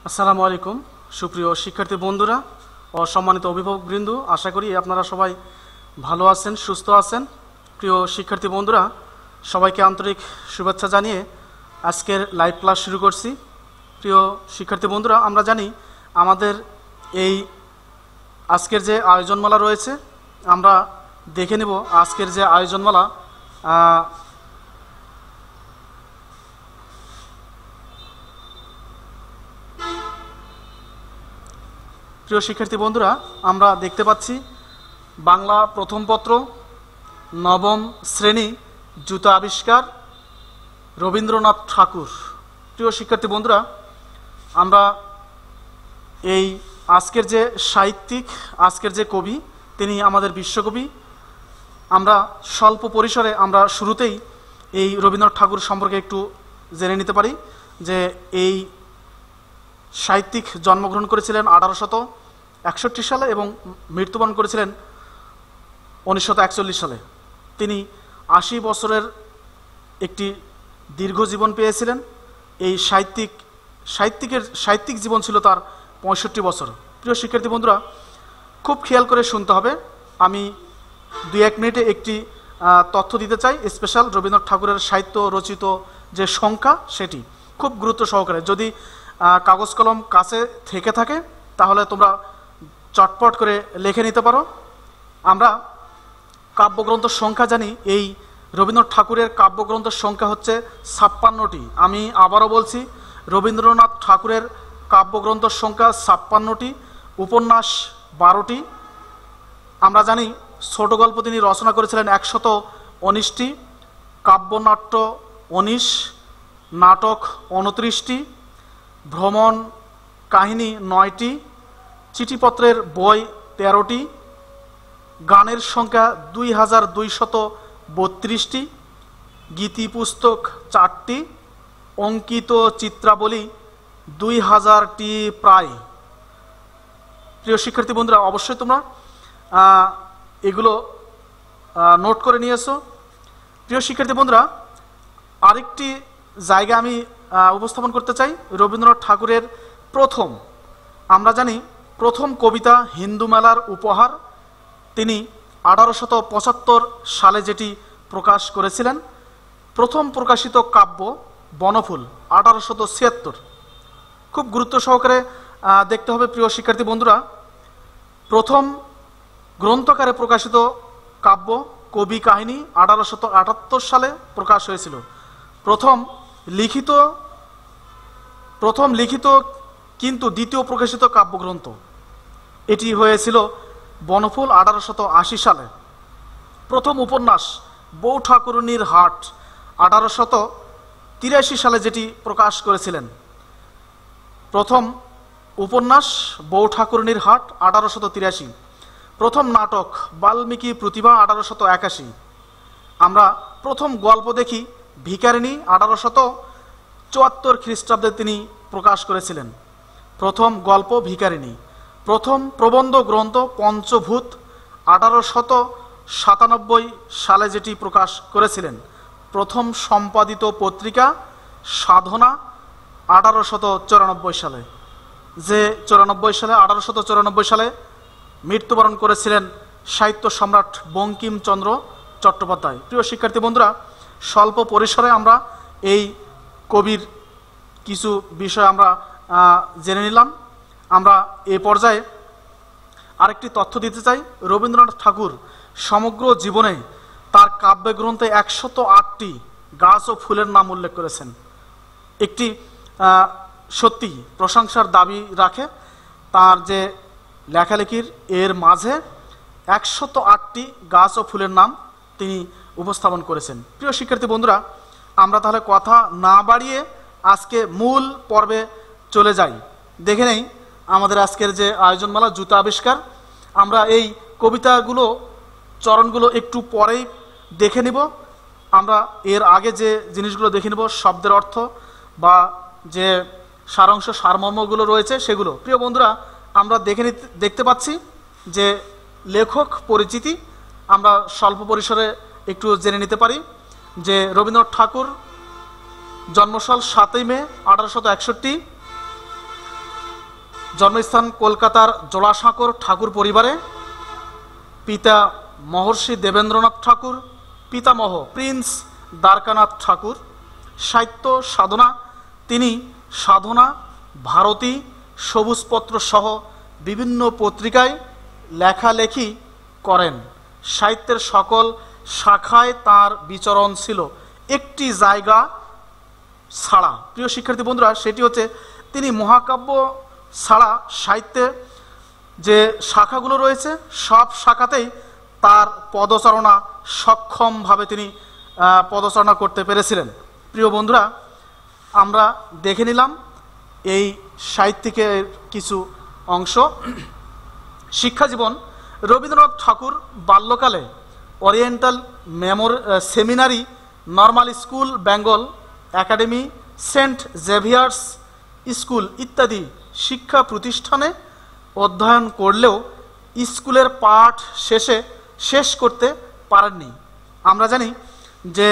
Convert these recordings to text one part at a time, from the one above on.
আসসালামু আলাইকুম সুপ্রিয় শিক্ষার্থী বন্ধুরা ও সম্মানিত অভিভাবকবৃন্দ, আশা করি আপনারা সবাই ভালো আছেন, সুস্থ আছেন। প্রিয় শিক্ষার্থী বন্ধুরা, সবাইকে আন্তরিক শুভেচ্ছা জানিয়ে আজকের লাইভ ক্লাস শুরু করছি। প্রিয় শিক্ষার্থী বন্ধুরা, আমরা জানি আমাদের এই আজকের যে আয়োজনমালা রয়েছে, আমরা দেখে নেব আজকের যে আয়োজনমালা। প্রিয় শিক্ষার্থী বন্ধুরা, আমরা দেখতে পাচ্ছি বাংলা প্রথম পত্র, নবম শ্রেণী, জুতা আবিষ্কার, রবীন্দ্রনাথ ঠাকুর। প্রিয় শিক্ষার্থী বন্ধুরা, আমরা এই আজকের যে সাহিত্যিক, আজকের যে কবি, তিনি আমাদের বিশ্বকবি। আমরা স্বল্প পরিসরে আমরা শুরুতেই এই রবীন্দ্রনাথ ঠাকুর সম্পর্কে একটু জেনে নিতে পারি যে এই সাহিত্যিক জন্মগ্রহণ করেছিলেন 1861 সালে এবং মৃত্যুবরণ করেছিলেন 1941 সালে। তিনি 80 বছরের একটি দীর্ঘ জীবন পেয়েছিলেন। এই সাহিত্যিক জীবন ছিল তার 65 বছর। প্রিয় শিক্ষার্থী বন্ধুরা, খুব খেয়াল করে শুনতে হবে। আমি 2-1 মিনিটে একটি তথ্য দিতে চাই স্পেশাল রবীন্দ্রনাথ ঠাকুরের সাহিত্য রচিত যে সংখ্যা, সেটি খুব গুরুত্ব সহকারে। যদি কাগজ কলম কাছে থেকে থাকে তাহলে তোমরা চটপট করে লিখে নিতে পারো। আমরা কাব্যগ্রন্থের সংখ্যা জানি, এই রবীন্দ্রনাথ ঠাকুরের কাব্যগ্রন্থের সংখ্যা হচ্ছে 56টি। আমি আবারও বলছি, রবীন্দ্রনাথ ঠাকুরের কাব্যগ্রন্থের সংখ্যা 56টি, উপন্যাস 12টি। আমরা জানি ছোট গল্প তিনি রচনা করেছিলেন 119টি, কাব্যনাট্য 19, নাটক 29টি, ভ্রমণ কাহিনী 9টি, চিঠিপত্রের বই 13টি, গানের সংখ্যা 2232টি, গীতি পুস্তক 4টি, অঙ্কিত চিত্রাবলী 2000টি প্রায়। প্রিয় শিক্ষার্থী বন্ধুরা, অবশ্যই তোমরা এগুলো নোট করে নিয়েছো। প্রিয় শিক্ষার্থী বন্ধুরা, আরেকটি জায়গা আমি উপস্থাপন করতে চাই। রবীন্দ্রনাথ ঠাকুরের প্রথম, আমরা জানি প্রথম কবিতা হিন্দু মেলার উপহার তিনি 1875 সালে যেটি প্রকাশ করেছিলেন। প্রথম প্রকাশিত কাব্য বনফুল 1876। খুব গুরুত্ব সহকারে দেখতে হবে প্রিয় শিক্ষার্থী বন্ধুরা। প্রথম গ্রন্থকারে প্রকাশিত কাব্য কবি কাহিনী 1878 সালে প্রকাশ হয়েছিল। প্রথম লিখিত কিন্তু দ্বিতীয় প্রকাশিত কাব্যগ্রন্থ এটি হয়েছিল বনফুল 1880 সালে। প্রথম উপন্যাস বউ ঠাকুরুনীর হাট 1883 সালে যেটি প্রকাশ করেছিলেন। প্রথম উপন্যাস বউ ঠাকুরুনীর হাট 1883। প্রথম নাটক বাল্মীকি প্রতিভা 1881। আমরা প্রথম গল্প দেখি ভিখারিণী 1874 খ্রিস্টাব্দে তিনি প্রকাশ করেছিলেন। প্রথম গল্প ভিখারিণী। প্রথম প্রবন্ধ গ্রন্থ পঞ্চভূত 1897 সালে যেটি প্রকাশ করেছিলেন। প্রথম সম্পাদিত পত্রিকা সাধনা 1894 সালে, যে 1894 সালে মৃত্যুবরণ করেছিলেন সাহিত্য সম্রাট বঙ্কিমচন্দ্র চট্টোপাধ্যায়। প্রিয় শিক্ষার্থী বন্ধুরা, স্বল্প পরিসরে আমরা এই কবির কিছু বিষয় আমরা জেনে নিলাম। আমরা এ পর্যায়ে আরেকটি তথ্য দিতে চাই। রবীন্দ্রনাথ ঠাকুর সমগ্র জীবনে তার কাব্যগ্রন্থে 108টি গাছ ও ফুলের নাম উল্লেখ করেছেন। একটি সত্যি প্রশংসার দাবি রাখে তার যে লেখালেখির, এর মাঝে 108টি গাছ ও ফুলের নাম তিনি উপস্থাপন করেছেন। প্রিয় শিক্ষার্থী বন্ধুরা, আমরা তাহলে কথা না বাড়িয়ে আজকে মূল পর্বে চলে যাই। দেখে নেই আমাদের আজকের যে আয়োজনমালা জুতা আবিষ্কার। আমরা এই কবিতাগুলো, চরণগুলো একটু পরেই দেখে নিব। আমরা এর আগে যে জিনিসগুলো দেখে নিব, শব্দের অর্থ বা যে সারাংশ সারমর্মগুলো রয়েছে সেগুলো। প্রিয় বন্ধুরা, আমরা দেখতে পাচ্ছি যে লেখক পরিচিতি আমরা স্বল্প পরিসরে একটু জেনে নিতে পারি। যে রবীন্দ্রনাথ ঠাকুর জন্মসাল 7 মে 1861, জন্মস্থান কলকাতার জোড়াসাঁকোর ঠাকুর পরিবারে। পিতা মহর্ষি দেবেন্দ্রনাথ ঠাকুর, পিতামহ প্রিন্স দ্বারকানাথ ঠাকুর। সাহিত্য সাধনা, তিনি সাধনা, ভারতী, সবুজপত্র সহ বিভিন্ন পত্রিকায় লেখালেখি করেন। সাহিত্যের সকল শাখায় তার বিচরণ ছিল, একটি জায়গা ছাড়া। প্রিয় শিক্ষার্থী বন্ধুরা, সেটি হচ্ছে তিনি মহাকাব্য ছাড়া সাহিত্যে যে শাখাগুলো রয়েছে সব শাখাতেই তার পদচারণা সক্ষমভাবে তিনি পদচারণা করতে পেরেছিলেন। প্রিয় বন্ধুরা, আমরা দেখে নিলাম এই সাহিত্যিকের কিছু অংশ। শিক্ষাজীবন: রবীন্দ্রনাথ ঠাকুর বাল্যকালে oriental seminary, normal school, Bengal academy, saint Xavier's school ইত্যাদি শিক্ষা প্রতিষ্ঠানে অধ্যয়ন করলেও স্কুলের পাঠ শেষ করতে পারেননি। আমরা জানি যে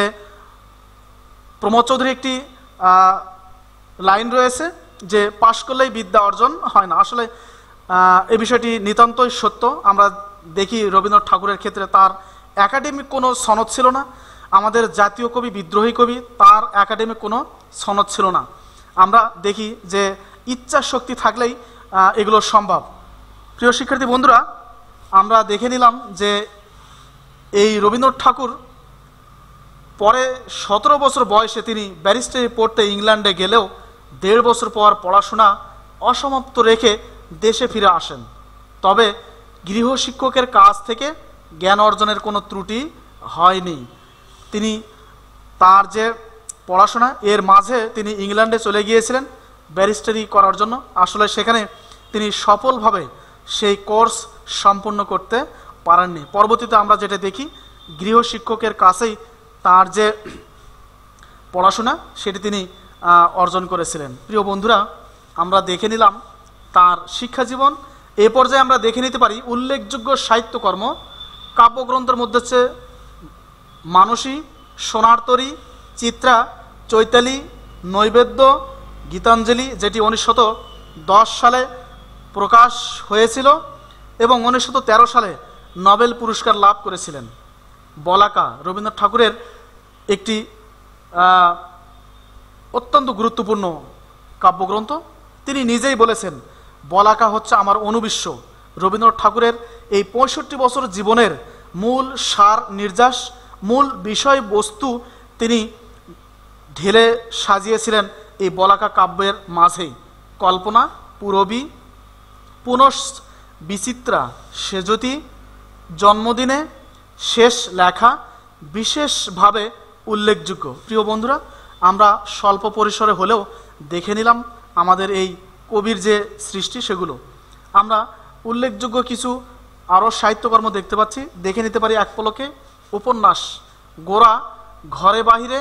প্রমোদ চৌধুরী একটি লাইন রয়েছে যে পাশ করলেই বিদ্যা অর্জন হয় না। আসলে এই বিষয়টি নিতান্তই সত্য। আমরা দেখি রবীন্দ্রনাথ ঠাকুরের ক্ষেত্রে তার একাডেমিক কোনো সনদ ছিল না। আমাদের জাতীয় কবি, বিদ্রোহী কবি, তার একাডেমিক কোনো সনদ ছিল না। আমরা দেখি যে ইচ্ছা শক্তি থাকলেই এগুলো সম্ভব। প্রিয় শিক্ষার্থী বন্ধুরা, আমরা দেখে নিলাম যে এই রবীন্দ্রনাথ ঠাকুর পরে 17 বছর বয়সে তিনি ব্যারিস্টারি পড়তে ইংল্যান্ডে গেলেও 1.5 বছর পর পড়াশোনা অসমাপ্ত রেখে দেশে ফিরে আসেন। তবে গৃহশিক্ষকের কাছ থেকে জ্ঞান অর্জনের কোনো ত্রুটি হয়নি। তিনি তার যে পড়াশোনা এর মাঝে তিনি ইংল্যান্ডে চলে গিয়েছিলেন ব্যারিস্টারি করার জন্য। আসলে সেখানে তিনি সফলভাবে সেই কোর্স সম্পূর্ণ করতে পারেননি। পরবর্তীতে আমরা যেটা দেখি, গৃহশিক্ষকের কাছেই তার যে পড়াশোনা সেটি তিনি অর্জন করেছিলেন। প্রিয় বন্ধুরা, আমরা দেখে নিলাম তার শিক্ষা জীবন। এ পর্যায়ে আমরা দেখে নিতে পারি উল্লেখযোগ্য সাহিত্যকর্ম। কাব্যগ্রন্থের মধ্যে হচ্ছে মানসী, সোনার তরী, চিত্রা, চৈতালি, নৈবেদ্য, গীতাঞ্জলি, যেটি 1910 সালে প্রকাশ হয়েছিল এবং 1913 সালে নোবেল পুরস্কার লাভ করেছিলেন। বলাকা রবীন্দ্রনাথ ঠাকুরের একটি অত্যন্ত গুরুত্বপূর্ণ কাব্যগ্রন্থ। তিনি নিজেই বলেছেন, বলাকা হচ্ছে আমার অনুবিশ্ব। রবীন্দ্রনাথ ঠাকুরের এই 65 বছর জীবনের মূল সার নির্যাস, মূল বিষয়বস্তু তিনি ঢেলে সাজিয়েছিলেন এই বলাকা কাব্যের মাঝেই। কল্পনা, পূরবী, পুনঃ বিচিত্রা, সেজতি, জন্মদিনে, শেষ লেখা বিশেষভাবে উল্লেখযোগ্য। প্রিয় বন্ধুরা, আমরা স্বল্প পরিসরে হলেও দেখে নিলাম আমাদের এই কবির যে সৃষ্টি সেগুলো। আমরা উল্লেখযোগ্য কিছু আরও সাহিত্যকর্ম দেখতে পাচ্ছি, দেখে নিতে পারি এক পলকে। উপন্যাস: গোরা, ঘরে বাহিরে,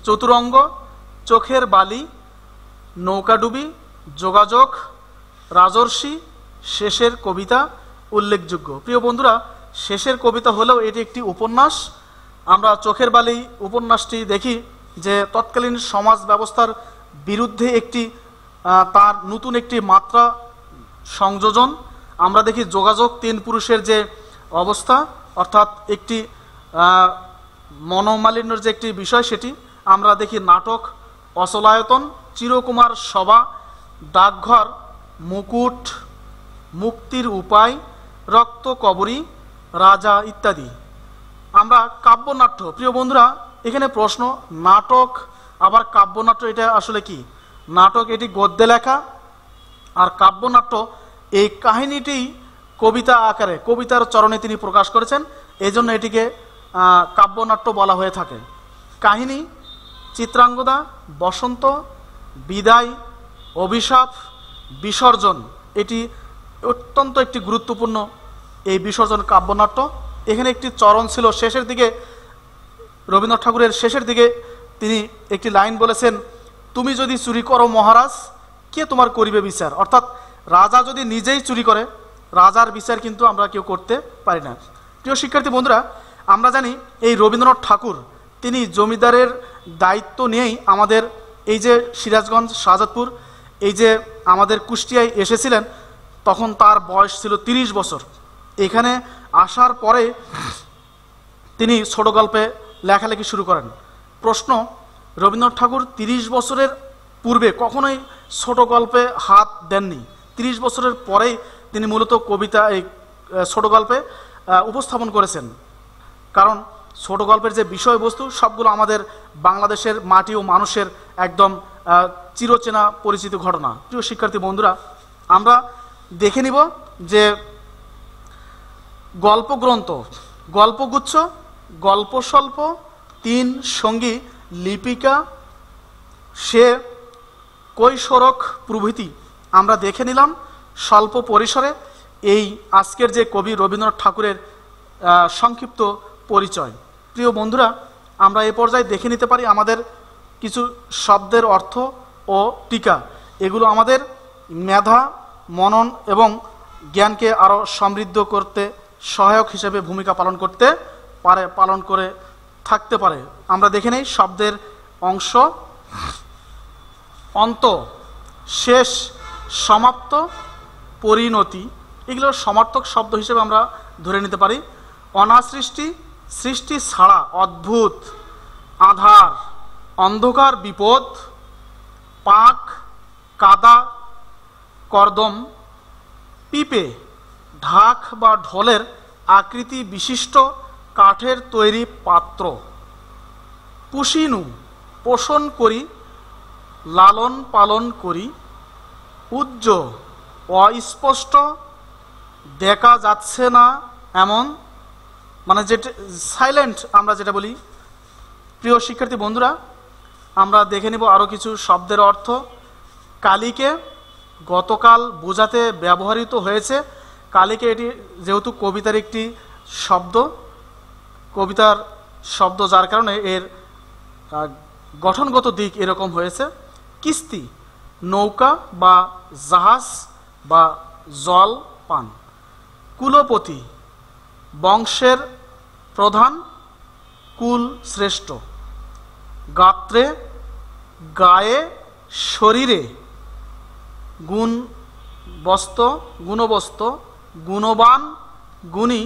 চতুরঙ্গ, চোখের বালি, নৌকাডুবি, যোগাযোগ, রাজর্ষি, শেষের কবিতা উল্লেখযোগ্য। প্রিয় বন্ধুরা, শেষের কবিতা হলেও এটি একটি উপন্যাস। আমরা চোখের বালি উপন্যাসটি দেখি যে তৎকালীন সমাজ ব্যবস্থার বিরুদ্ধে একটি তার নতুন একটি মাত্রা সংযোজন। আমরা দেখি যোগাযোগ, 3 পুরুষের যে অবস্থা, অর্থাৎ একটি মনোমালিন্যর যে একটি বিষয় সেটি। আমরা দেখি নাটক অচলায়তন, চিরকুমার সভা, ডাকঘর, মুকুট, মুক্তির উপায়, রক্ত কবরী, রাজা ইত্যাদি। আমরা কাব্যনাট্য। প্রিয় বন্ধুরা, এখানে প্রশ্ন, নাটক আবার কাব্যনাট্য এটা আসলে কি? নাটক এটি গদ্যে লেখা, আর কাব্যনাট্য এই কাহিনীটি কবিতা আকারে, কবিতার চরণে তিনি প্রকাশ করেছেন, এই জন্য এটিকে কাব্যনাট্য বলা হয়ে থাকে। কাহিনী: চিত্রাঙ্গদা, বসন্ত, বিদায়, অভিশাপ, বিসর্জন। এটি অত্যন্ত একটি গুরুত্বপূর্ণ এই বিসর্জন কাব্যনাট্য। এখানে একটি চরণ ছিল শেষের দিকে, রবীন্দ্রনাথ ঠাকুরের শেষের দিকে তিনি একটি লাইন বলেছেন, তুমি যদি চুরি করো মহারাজ, কে তোমার করিবে বিচার? অর্থাৎ রাজা যদি নিজেই চুরি করে, রাজার বিচার কিন্তু আমরা কেউ করতে পারি না। প্রিয় শিক্ষার্থী বন্ধুরা, আমরা জানি এই রবীন্দ্রনাথ ঠাকুর তিনি জমিদারের দায়িত্ব নিয়েই আমাদের এই যে সিরাজগঞ্জ, শাহজাদপুর এই যে আমাদের কুষ্টিয়ায় এসেছিলেন, তখন তার বয়স ছিল 30 বছর। এখানে আসার পরে তিনি ছোট গল্পে লেখালেখি শুরু করেন। প্রশ্ন, রবীন্দ্রনাথ ঠাকুর 30 বছরের পূর্বে কখনোই ছোট গল্পে হাত দেননি। 30 বছরের পরেই তিনি মূলত কবিতা, এই ছোট গল্পে উপস্থাপন করেছেন। কারণ ছোট গল্পের যে বিষয়বস্তু সবগুলো আমাদের বাংলাদেশের মাটি ও মানুষের একদম চিরচেনা পরিচিত ঘটনা। প্রিয় শিক্ষার্থী বন্ধুরা, আমরা দেখে নিব যে গল্পগ্রন্থ, গল্পগুচ্ছ, গল্পস্বল্প, 3 সঙ্গী, লিপিকা, সে কৈশোরক প্রভৃতি আমরা দেখে নিলাম স্বল্প পরিসরে এই আজকের যে কবি রবীন্দ্রনাথ ঠাকুরের সংক্ষিপ্ত পরিচয়। প্রিয় বন্ধুরা, আমরা এ পর্যায়ে দেখে নিতে পারি আমাদের কিছু শব্দের অর্থ ও টিকা। এগুলো আমাদের মেধা, মনন এবং জ্ঞানকে আরও সমৃদ্ধ করতে সহায়ক হিসেবে ভূমিকা পালন করে থাকতে পারে। আমরা দেখে নেই শব্দের অংশ। অন্ত, শেষ, সমাপ্ত, পরিণতি, এগুলো সমার্থক শব্দ হিসেবে আমরা ধরে নিতে পারি। অনাসৃষ্টি, সৃষ্টি ছাড়া, অদ্ভুত, আধার, অন্ধকার, বিপদ, পাক, কাদা, কর্দম, পিপে, ঢাক বা ঢোলের আকৃতি বিশিষ্ট কাঠের তৈরি পাত্র। পুষিনু, পোষণ করি, লালন পালন করি। উজ্জ, অস্পষ্ট, দেখা যাচ্ছে না এমন, মানে যেটা সাইলেন্ট আমরা যেটা বলি। প্রিয় শিক্ষার্থী বন্ধুরা, আমরা দেখে নেব আরও কিছু শব্দের অর্থ। কালীকে গতকাল বোঝাতে ব্যবহৃত হয়েছে। কালীকে, এটি যেহেতু কবিতার একটি শব্দ, কবিতার শব্দ, যার কারণে এর গঠনগত দিক এরকম হয়েছে। কিস্তি, নৌকা বা জাহাজ বা জল পান। কুলপতি, বংশের প্রধান, কুল শ্রেষ্ঠ। গাত্রে, গায়ে, শরীরে। গুণবস্ত, গুণবান, গুণী,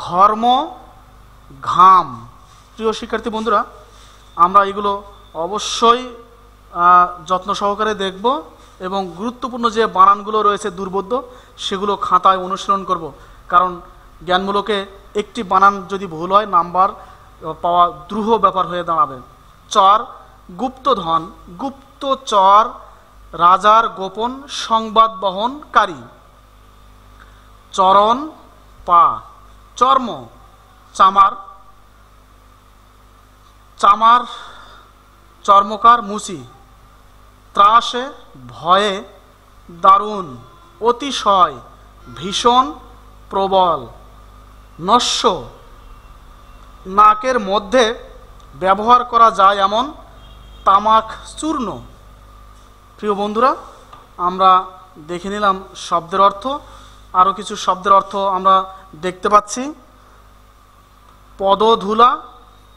ঘর্ম, ঘাম। প্রিয় শিক্ষার্থী বন্ধুরা, আমরা এগুলো অবশ্যই যত্ন সহকারে দেখব এবং গুরুত্বপূর্ণ যে বানানগুলো রয়েছে দুর্বোধ্য, সেগুলো খাতায় অনুশীলন করব। কারণ জ্ঞানমূলকে একটি বানান যদি ভুল হয়, নাম্বার পাওয়া দ্রুহ ব্যাপার হয়ে দাঁড়াবে। চর, গুপ্তধন, গুপ্তচর, রাজার গোপন সংবাদ বহনকারী। চরণ, পা। চর্ম, চামার, চর্মকার, মুচি। ত্রাসে, ভয়ে, দারুণ, অতিশয়, ভীষণ, প্রবল। নস্য, নাকের মধ্যে ব্যবহার করা যায় এমন তামাক চূর্ণ। প্রিয় বন্ধুরা, আমরা দেখে নিলাম শব্দের অর্থ। আরও কিছু শব্দের অর্থ আমরা দেখতে পাচ্ছি। পদধূলা,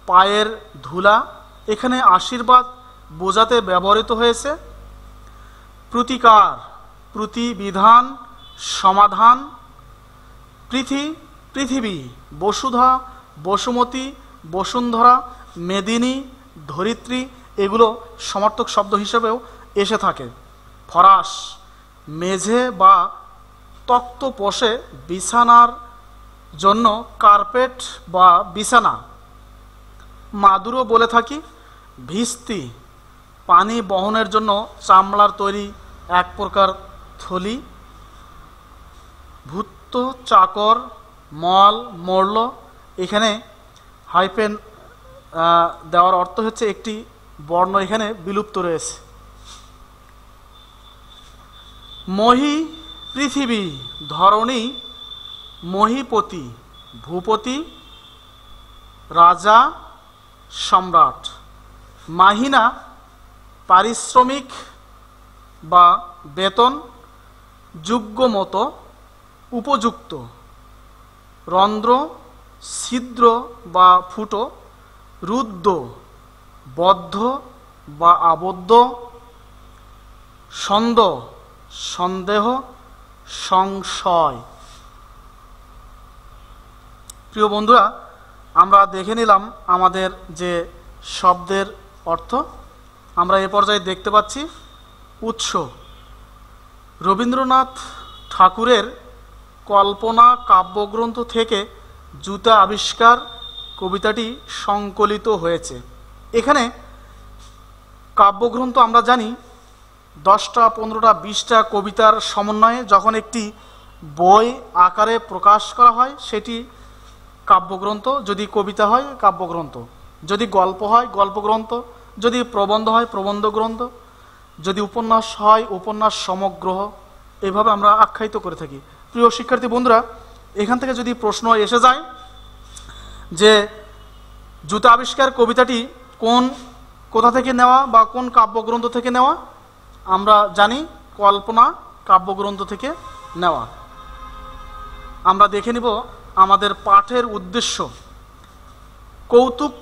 পায়ের ধুলা, এখানে আশীর্বাদ বোঝাতে ব্যবহৃত হয়েছে। প্রতিকার, প্রতিবিধান, সমাধান। পৃথিবী, বসুধা, বসুমতী, বসুন্ধরা, মেদিনী, ধরিত্রী, এগুলো সমার্থক শব্দ হিসেবেও এসে থাকে। ফরাশ, মেঝে বা তক্তপোষে বিছানার জন্য কার্পেট বা বিছানা। মাদুরও বলে থাকি। ভিস্তি, পানি বহনের জন্য চামড়ার তৈরি এক প্রকার থলি। ভূত, চাকর, মল, মরল, এখানে হাইফেন দেওয়ার অর্থ হচ্ছে একটি বর্ণ এখানে বিলুপ্ত রয়েছে। মহি, পৃথিবী, ধরণী, মহিপতি, ভূপতি, রাজা, সম্রাট। মাহিনা, পারিশ্রমিক বা বেতন, যোগ্য মতো, উপযুক্ত। রন্ধ্র, ছিদ্র বা ফুটো। রুদ্ধ, বদ্ধ বা আবদ্ধ। সন্দেহ, সন্দেহ, সংশয়। প্রিয় বন্ধুরা, আমরা দেখে নিলাম আমাদের যে শব্দের অর্থ। আমরা এ পর্যায়ে দেখতে পাচ্ছি উৎস। রবীন্দ্রনাথ ঠাকুরের কল্পনা কাব্যগ্রন্থ থেকে জুতা আবিষ্কার কবিতাটি সংকলিত হয়েছে। এখানে কাব্যগ্রন্থ আমরা জানি 10টা, 15টা, 20টা কবিতার সমন্বয়ে যখন একটি বই আকারে প্রকাশ করা হয় সেটি কাব্যগ্রন্থ। যদি কবিতা হয় কাব্যগ্রন্থ, যদি গল্প হয় গল্পগ্রন্থ, যদি প্রবন্ধ হয় প্রবন্ধ গ্রন্থ, যদি উপন্যাস হয় উপন্যাস সমগ্র, এইভাবে আমরা আখ্যায়িত করে থাকি। প্রিয় শিক্ষার্থী বন্ধুরা, এখান থেকে যদি প্রশ্ন এসে যায় যে জুতা আবিষ্কার কবিতাটি কোথা থেকে নেওয়া বা কোন কাব্যগ্রন্থ থেকে নেওয়া, আমরা জানি কল্পনা কাব্যগ্রন্থ থেকে নেওয়া। আমরা দেখে নিব আমাদের পাঠের উদ্দেশ্য। কৌতুক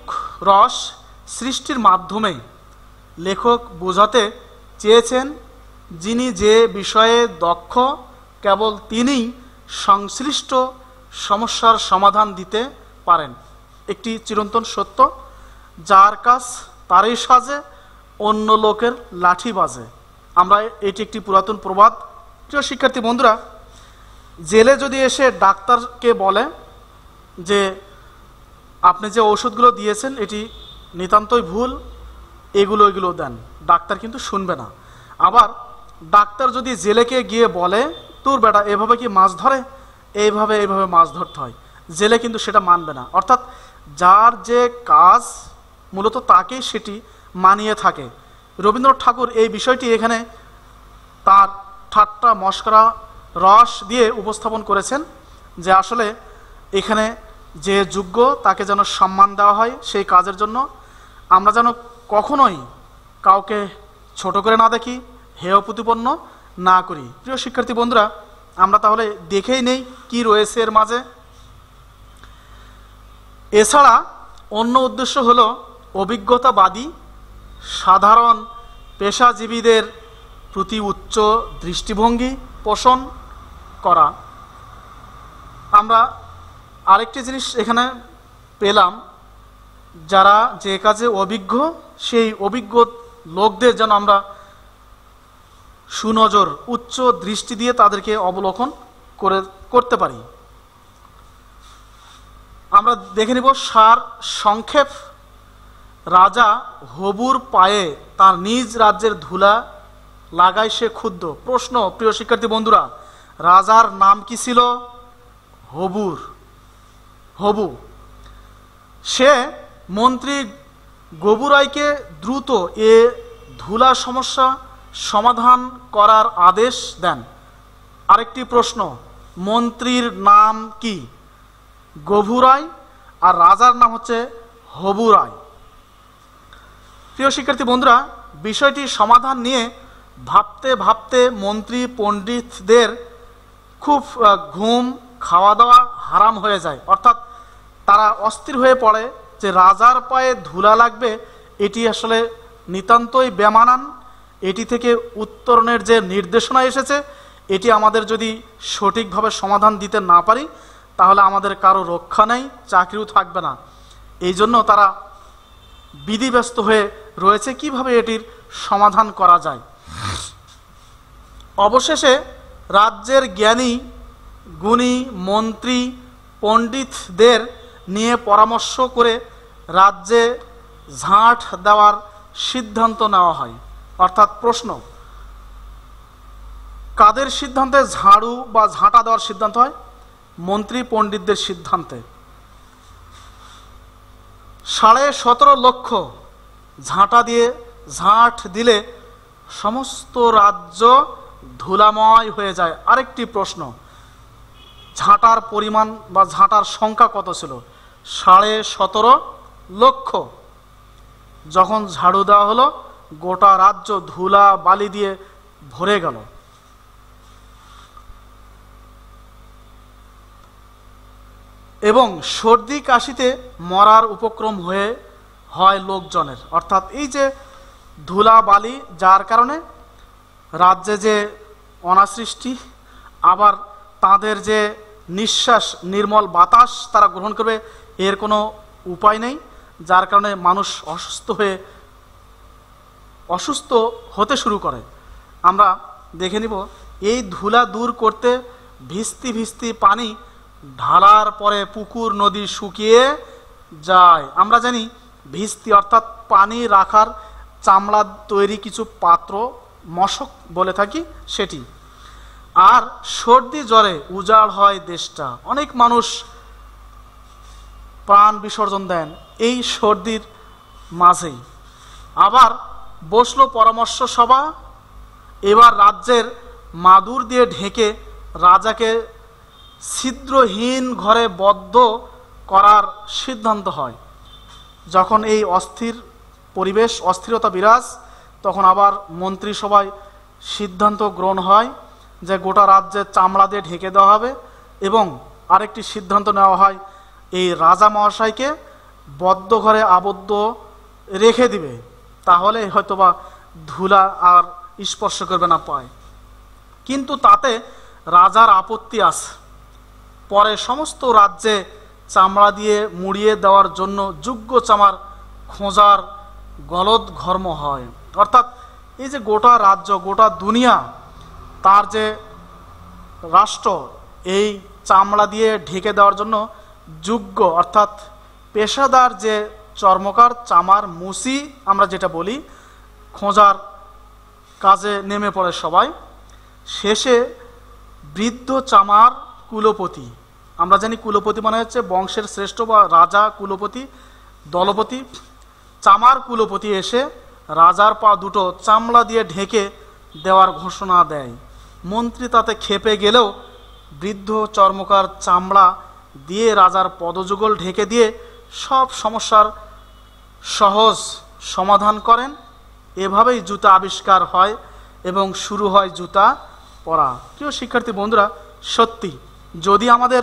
রস সৃষ্টির মাধ্যমে লেখক বোঝাতে চেয়েছেন যিনি যে বিষয়ে দক্ষ কেবল তিনিই সংশ্লিষ্ট সমস্যার সমাধান দিতে পারেন। একটি চিরন্তন সত্য, যার কাজ তারই সাজে, অন্য লোকের লাঠি বাজে। আমরা এটি একটি পুরাতন প্রবাদ। প্রিয় শিক্ষার্থী বন্ধুরা, জেলে যদি এসে ডাক্তারকে বলে যে আপনি যে ওষুধগুলো দিয়েছেন এটি নিতান্তই ভুল, এগুলো দেন, ডাক্তার কিন্তু শুনবে না। আবার ডাক্তার যদি জেলেকে গিয়ে বলে তোর বেটা এভাবে কি মাছ ধরে, এইভাবে মাছ ধরতে হয়, জেলে কিন্তু সেটা মানবে না। অর্থাৎ যার যে কাজ মূলত তাকেই সেটি মানিয়ে থাকে। রবীন্দ্রনাথ ঠাকুর এই বিষয়টি এখানে তার ঠাট্টা মশকরা রস দিয়ে উপস্থাপন করেছেন যে আসলে এখানে যে যোগ্য তাকে যেন সম্মান দেওয়া হয় সেই কাজের জন্য। আমরা যেন কখনোই কাউকে ছোট করে না দেখি, হেয় প্রতিপন্ন না করি। প্রিয় শিক্ষার্থী বন্ধুরা, আমরা তাহলে দেখেই নেই কি রয়েছে এর মাঝে। এছাড়া অন্য উদ্দেশ্য হলো অভিজ্ঞতাবাদী সাধারণ পেশাজীবীদের প্রতি উচ্চ দৃষ্টিভঙ্গি পোষণ করা। আমরা আরেকটি জিনিস এখানে পেলাম, যারা যে কাজে অভিজ্ঞ সেই অভিজ্ঞ লোকদের যেন আমরা সুনজর উচ্চ দৃষ্টি দিয়ে তাদেরকে অবলোকন করতে পারি। আমরা দেখে নিব সার সংক্ষেপ। রাজা হবুর পায়ে তার নিজ রাজ্যের ধুলা লাগায় সে ক্ষুব্ধ। প্রশ্ন, প্রিয় শিক্ষার্থী বন্ধুরা, রাজার নাম কি ছিল? হবু। সে মন্ত্রী গবুরাইকে দ্রুত এ ধুলা সমস্যা সমাধান করার আদেশ দেন। আরেকটি প্রশ্ন, মন্ত্রীর নাম কি? গভুরাই, আর রাজার নাম হচ্ছে হবুরাই। প্রিয় শিক্ষার্থী বন্ধুরা, বিষয়টি সমাধান নিয়ে ভাবতে ভাবতে মন্ত্রী পণ্ডিতদের খুব ঘুম, খাওয়া দাওয়া হারাম হয়ে যায়। অর্থাৎ তারা অস্থির হয়ে পড়ে যে রাজার পায়ে ধুলা লাগবে, এটি আসলে নিতান্তই বেমানান। এটি থেকে উত্তরণের যে নির্দেশনা এসেছে এটি আমাদের যদি সঠিকভাবে সমাধান দিতে না পারি তাহলে আমাদের কারো রক্ষা নেই, চাকরিও থাকবে না। এই জন্য তারা বিধিব্যস্ত হয়ে রয়েছে কিভাবে এটির সমাধান করা যায়। অবশেষে রাজ্যের জ্ঞানী গুণী মন্ত্রী পণ্ডিতদের নিয়ে পরামর্শ করে রাজ্যে ঝাঁট দেওয়ার সিদ্ধান্ত নেওয়া হয়। অর্থাৎ প্রশ্ন, কাদের সিদ্ধান্তে ঝাড়ু বা ঝাঁটা দেওয়ার সিদ্ধান্ত হয়? মন্ত্রী পণ্ডিতদের সিদ্ধান্তে। 17.5 লক্ষ ঝাঁট দিলে সমস্ত রাজ্য ধুলাময় হয়ে যায়। আরেকটি প্রশ্ন, ঝাঁটার পরিমাণ বা ঝাঁটার সংখ্যা কত ছিল? 17.5 লক্ষ। যখন ঝাড়ু দেওয়া হলো গোটা রাজ্য ধুলা বালি দিয়ে ভরে গেল। এবং সর্দি কাশিতে মরার উপক্রম হয় লোকজনের। অর্থাৎ এই যে ধুলা বালি, যার কারণে রাজ্যে যে অনাসৃষ্টি, আবার তাদের যে নিঃশ্বাস নির্মল বাতাস তারা গ্রহণ করবে এর কোনো উপায় নেই, যার কারণে মানুষ অসুস্থ হতে শুরু করে। আমরা দেখে নিব এই ধুলা দূর করতে ভিস্তি ভিস্তি পানি ঢালার পরে পুকুর নদী শুকিয়ে যায়। আমরা জানি ভিস্তি অর্থাৎ পানি রাখার চামড়া তৈরি কিছু পাত্র, মশক বলে থাকি সেটি। আর সর্দি জ্বরে উজাড় হয় দেশটা, অনেক মানুষ প্রাণ বিসর্জন দেন এই সর্দির মাঝেই। আবার বসলো পরামর্শ সভা, এবার রাজ্যের মাদুর দিয়ে ঢেকে রাজাকে ছিদ্রহীন ঘরে বদ্ধ করার সিদ্ধান্ত হয়। যখন এই অস্থির পরিবেশ, অস্থিরতা বিরাজ, তখন আবার মন্ত্রিসভায় সিদ্ধান্ত গ্রহণ হয় যে গোটা রাজ্যের চামড়া দিয়ে ঢেকে দেওয়া হবে, এবং আরেকটি সিদ্ধান্ত নেওয়া হয় এই রাজা মহাশয়কে বদ্ধ ঘরে আবদ্ধ রেখে দিবে, তাহলে হয়তোবা ধুলা আর স্পর্শ করবে না পায়। কিন্তু তাতে রাজার আপত্তি আছে। পরে সমস্ত রাজ্যে চামড়া দিয়ে মুড়িয়ে দেওয়ার জন্য যোগ্য চামার খোঁজার গলদ ঘর্ম হয়। অর্থাৎ এই যে গোটা রাজ্য, গোটা দুনিয়া, তার যে রাষ্ট্র এই চামড়া দিয়ে ঢেকে দেওয়ার জন্য যোগ্য অর্থাৎ পেশাদার যে চর্মকার, চামার মুসি আমরা যেটা বলি, খোঁজার কাজে নেমে পড়ে সবাই। শেষে বৃদ্ধ চামার কুলপতি, আমরা জানি কুলপতি মানে হচ্ছে বংশের শ্রেষ্ঠ বা রাজা, কুলপতি, দলপতি। চামার কুলপতি এসে রাজার পা দুটো চামড়া দিয়ে ঢেকে দেওয়ার ঘোষণা দেয়। মন্ত্রী তাতে ক্ষেপে গেলেও বৃদ্ধ চর্মকার চামড়া দিয়ে রাজার পদযুগল ঢেকে দিয়ে সব সমস্যার সহজ সমাধান করেন। এভাবেই জুতা আবিষ্কার হয় এবং শুরু হয় জুতা পরা। প্রিয় শিক্ষার্থী বন্ধুরা, সত্যি যদি আমাদের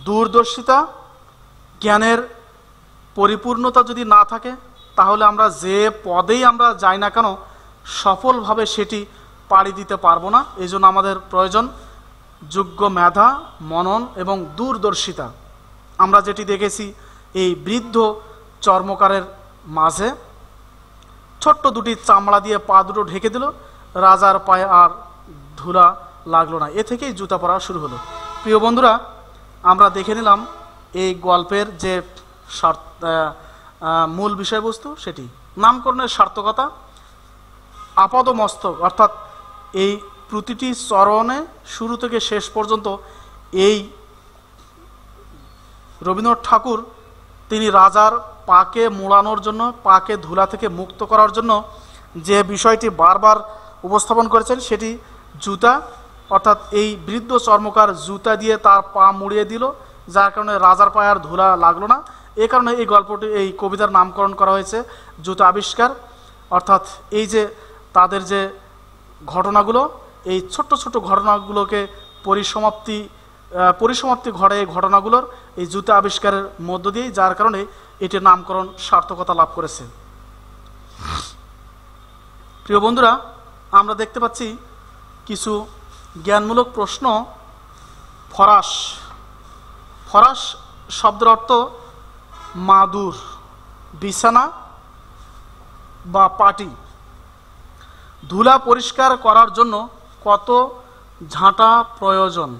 দূরদর্শিতা, জ্ঞানের পরিপূর্ণতা যদি না থাকে, তাহলে আমরা যে পদেই আমরা যাই না কেন সফলভাবে সেটি পাড়ি দিতে পারবো না। এই জন্য আমাদের প্রয়োজন যোগ্য মেধা, মনন এবং দূরদর্শিতা। আমরা যেটি দেখেছি এই বৃদ্ধ চর্মকারের মাঝে ছোট্ট দুটি চামড়া দিয়ে পা দুটো ঢেকে দিল, রাজার পায়ে আর ধুলা লাগলো না, এ থেকেই জুতা পরা শুরু হলো। প্রিয় বন্ধুরা, আমরা দেখে নিলাম এই গল্পের যে মূল বিষয়বস্তু, সেটি নামকরণের সার্থকতা, আপাদমস্তক অর্থাৎ এই প্রতিটি চরণে শুরু থেকে শেষ পর্যন্ত এই রবীন্দ্রনাথ ঠাকুর তিনি রাজার পাকে মোড়ানোর জন্য, পাকে ধুলা থেকে মুক্ত করার জন্য যে বিষয়টি বারবার উপস্থাপন করেছেন সেটি জুতা, অর্থাৎ এই বৃদ্ধ চর্মকার জুতা দিয়ে তার পা মুড়িয়ে দিল, যার কারণে রাজার পায়ে আর ধুলা লাগলো না। এ কারণে এই গল্পটি, এই কবিতার নামকরণ করা হয়েছে জুতা আবিষ্কার। অর্থাৎ এই যে তাদের যে ঘটনাগুলো, এই ছোট্ট ছোট্ট ঘটনাগুলোকে পরিসমাপ্তি ঘটে এই ঘটনাগুলোর এই জুতা আবিষ্কারের মধ্য দিয়েই, যার কারণে এটির নামকরণ সার্থকতা লাভ করেছে। প্রিয় বন্ধুরা, আমরা দেখতে পাচ্ছি কিছু জ্ঞানমূলক প্রশ্ন। ফরাশ, ফরাশ শব্দের অর্থ মাদুর, বিছানা বা পাটি। ধুলা পরিষ্কার করার জন্য কত ঝাঁটা প্রয়োজন?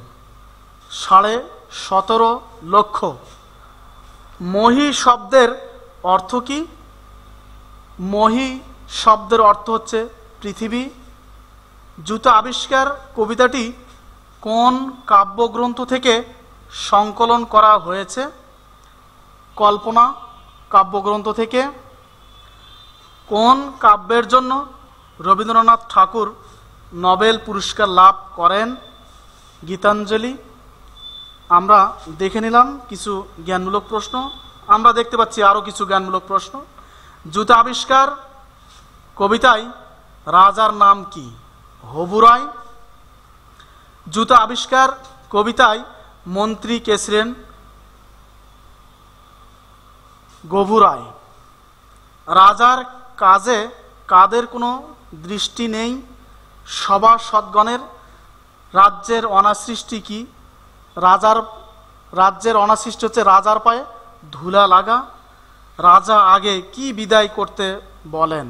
17.5 লক্ষ। মহি শব্দের অর্থ কি? মহি শব্দের অর্থ হচ্ছে পৃথিবী। জুতা আবিষ্কার কবিতাটি কোন কাব্যগ্রন্থ থেকে সংকলন করা হয়েছে? কল্পনা কাব্যগ্রন্থ থেকে। কোন কাব্যের জন্য রবীন্দ্রনাথ ঠাকুর নোবেল পুরস্কার লাভ করেন? গীতাঞ্জলি। আমরা দেখে নিলাম কিছু জ্ঞানমূলক প্রশ্ন। আমরা দেখতে পাচ্ছি আরও কিছু জ্ঞানমূলক প্রশ্ন। জুতা আবিষ্কার কবিতায় রাজার নাম কি? হবুরাই। জুতা আবিষ্কার কবিতায় মন্ত্রী কে ছিলেন? গভুরাই। রাজার কাজে কাদের কোনো দৃষ্টি নেই? সভাসদগণের রাজ্যের অনাসৃষ্টি কি? রাজ্যের অনাসৃষ্টি হচ্ছে রাজার পায়ে ধুলা লাগা। রাজা আগে কি বিদায় করতে বলেন?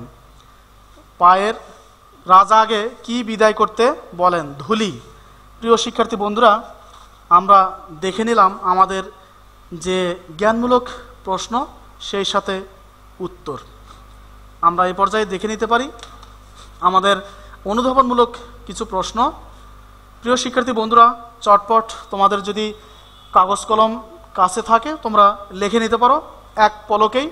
রাজা আগে কি বিদায় করতে বলেন? ধুলি। প্রিয় শিক্ষার্থী বন্ধুরা, আমরা দেখে নিলাম আমাদের যে জ্ঞানমূলক প্রশ্ন সেই সাথে উত্তর। আমরা এই পর্যায়ে দেখে নিতে পারি আমাদের অনুধাবনমূলক কিছু প্রশ্ন। প্রিয় শিক্ষার্থী বন্ধুরা, চটপট তোমাদের যদি কাগজ কলম কাছে থাকে তোমরা লিখে নিতে পারো। এক পলকেই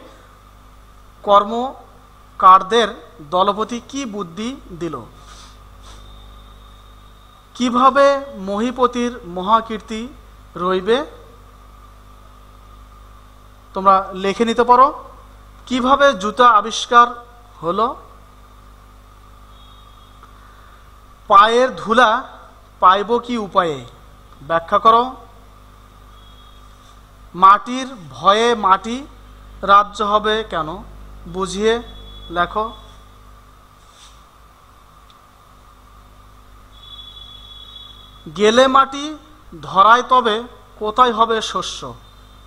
কর্মকারদের দলপতি কি বুদ্ধি দিল? কিভাবে মহীপতির মহাকীর্তি রইবে? তোমরা লিখে নিতে পারো। কিভাবে জুতা আবিষ্কার হলো? পায়ের ধুলা পাইব কি উপায়ে? ব্যাখ্যা করো। মাটির ভয়ে মাটি রাজ্য হবে কেন? বুঝিয়ে লেখো। গেলে মাটি ধরায় তবে কোথায় হবে শস্য?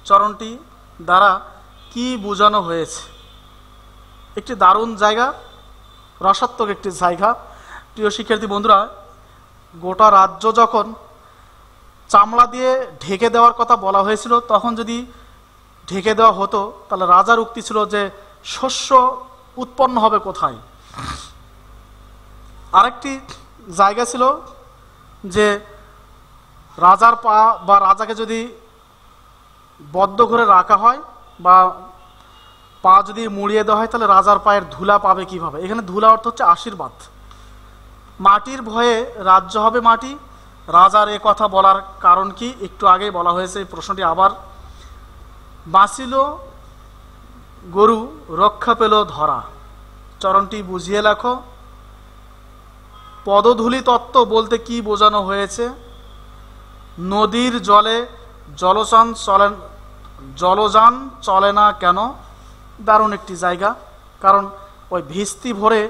চরণটি দ্বারা কি বোঝানো হয়েছে? একটি দারুণ জায়গা, রসাত্মক একটি জায়গা। প্রিয় শিক্ষার্থী বন্ধুরা, গোটা রাজ্য যখন চামড়া দিয়ে ঢেকে দেওয়ার কথা বলা হয়েছিল, তখন যদি ঢেকে দেওয়া হতো তাহলে রাজার উক্তি ছিল যে শস্য উৎপন্ন হবে কোথায়? আরেকটি জায়গা ছিল যে রাজার পা বা রাজাকে যদি বদ্ধ করে রাখা হয় বা পা যদি মুড়িয়ে দেওয়া হয় তাহলে রাজার পায়ের ধুলা পাবে কিভাবে? এখানে ধুলা অর্থ হচ্ছে আশীর্বাদ। মাটির ভয়ে রাজ্য হবে মাটি। রাজার এ কথা বলার কারণ কি? একটু আগেই বলা হয়েছে, এই প্রশ্নটি আবার। বাঁচিল গরু রক্ষা পেল ধরা। চরণটি বুঝিয়ে লেখো। পদধূলি তত্ত্ব বলতে কি বোঝানো হয়েছে? নদীর জলে জলযান চলে না কেন? দারুণ একটি জায়গা, কারণ ওই ভিস্তি ভরে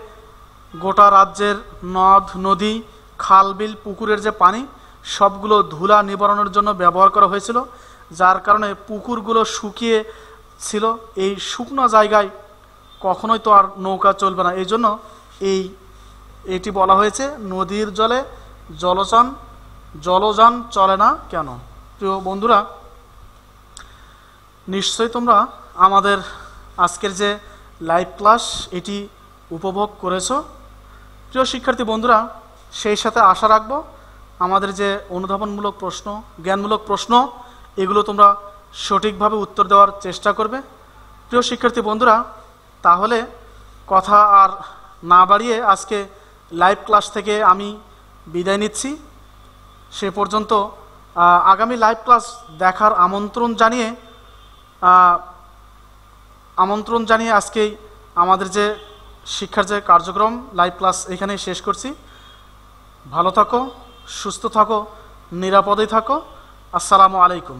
গোটা রাজ্যের নদ নদী খাল বিল পুকুরের যে পানি সবগুলো ধুলা নিবারণের জন্য ব্যবহার করা হয়েছিল, যার কারণে পুকুরগুলো শুকিয়ে ছিল। এই শুকনো জায়গায় কখনোই তো আর নৌকা চলবে না, এই জন্য এটি বলা হয়েছে নদীর জলে জলযান চলে না কেন। প্রিয় বন্ধুরা, নিশ্চয়ই তোমরা আমাদের আজকের যে লাইভ ক্লাস এটি উপভোগ করেছো। প্রিয় শিক্ষার্থী বন্ধুরা, সেই সাথে আশা রাখবো আমাদের যে অনুধাবনমূলক প্রশ্ন, জ্ঞানমূলক প্রশ্ন, এগুলো তোমরা সঠিকভাবে উত্তর দেওয়ার চেষ্টা করবে। প্রিয় শিক্ষার্থী বন্ধুরা, তাহলে কথা আর না বাড়িয়ে আজকে লাইভ ক্লাস থেকে আমি বিদায় নিচ্ছি। সে পর্যন্ত আগামী লাইভ ক্লাস দেখার আমন্ত্রণ জানিয়ে আজকেই আমাদের যে শিক্ষার যে কার্যক্রম লাইভ ক্লাস এখানেই শেষ করছি। ভালো থাকো, সুস্থ থাকো, নিরাপদে থাকো। আসসালামু আলাইকুম।